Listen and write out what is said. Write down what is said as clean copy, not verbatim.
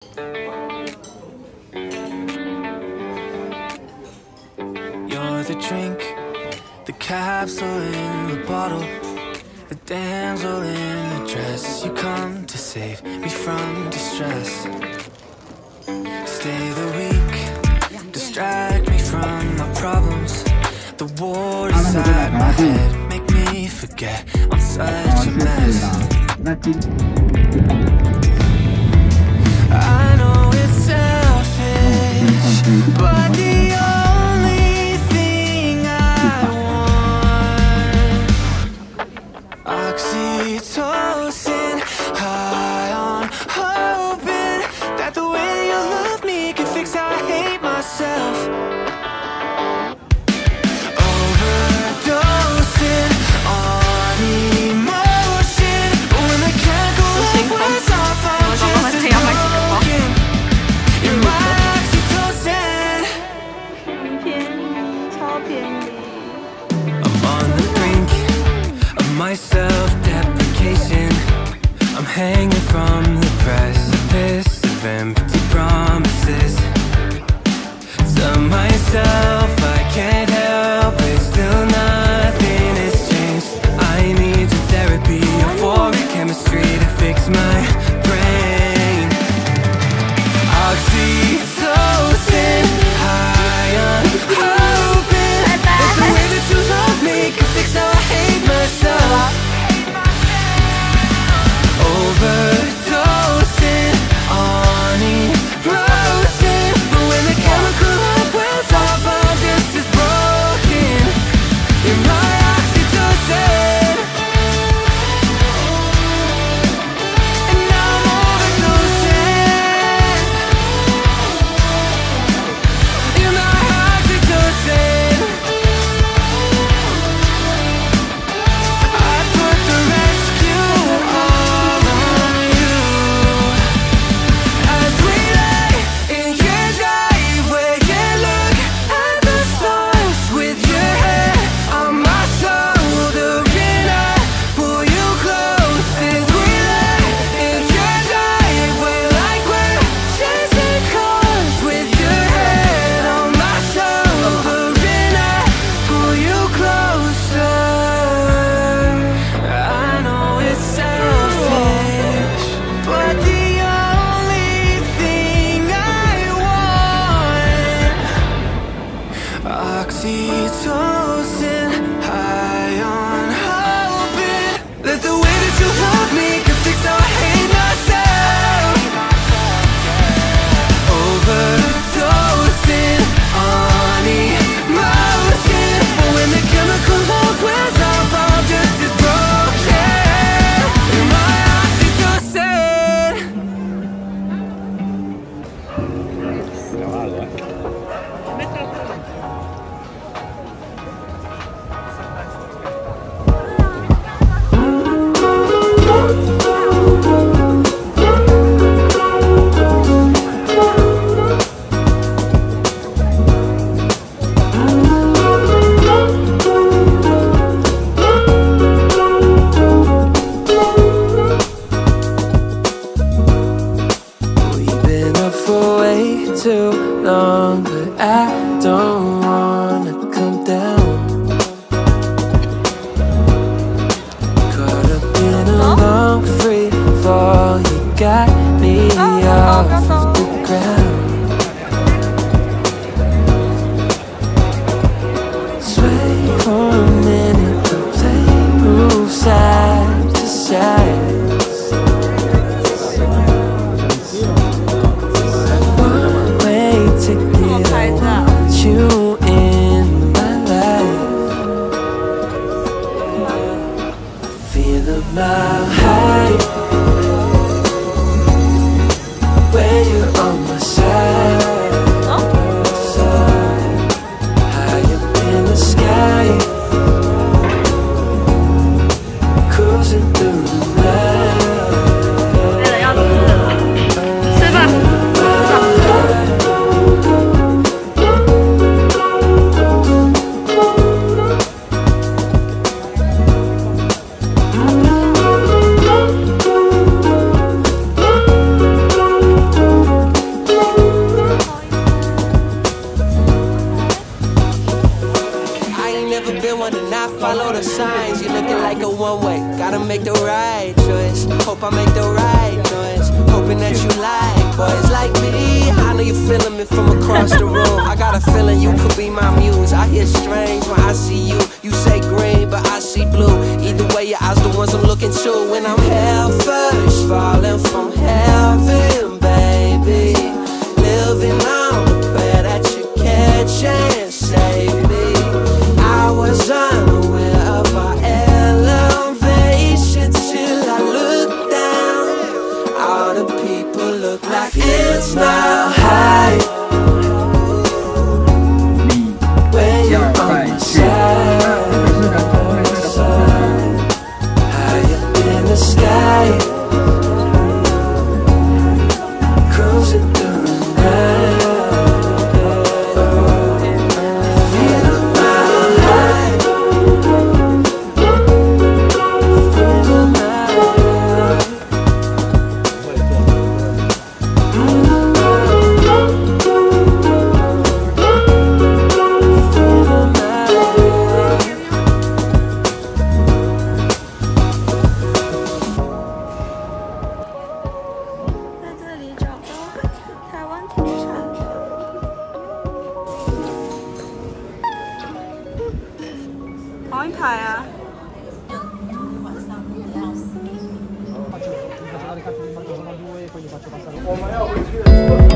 You're the drink, the capsule in the bottle, the damsel in the dress. You come to save me from distress. Stay the weak, distract me from my problems. The war inside my head, make me forget I'm such a mess. I know it's selfish, but the only thing I want, oxytocin, high on hoping that the way you love me can fix how I hate myself. Overdosing on emotion, but when the chemical wears off, I'm just as broken. You're my oxytocin. I'm on the brink of my self-deprecation. I'm hanging from the precipice of empty promises. Tell myself I can't help it, still nothing has changed. I need your therapy, euphoric chemistry to fix my brain. Oxytocin, high on hoping that the way that you love me can fix how I hate myself. Overdosing on emotion, but when the chemical love wears off, I'm just as broken. You're my oxytocin, and now I'm overdosing. You're my oxytocin. I put the rescue all on you as we lay in your driveway. Yeah, look at the stars with your head on my shoulder, and I pull you close as we lay in your driveway, like we're chasing cars with your head on my shoulder, and I pull you closer. I know it's selfish, but the only thing I want, oxytocin, high on hoping that the way that you love me can fix how I hate myself. Overdosing on emotion, but when the chemical love wears off, I'm just as broken. You're my oxytocin. We've been up for way too long, but I don't wanna come down. Caught up in a long free fall, you got me off the ground. Sway for a minute, the plane moves side to side. One way ticket, I want you Let's not hide when you're on my side. High up in the sky, cruising through the night. Feeling my high, feeling my high. 放一台啊！我们要回去。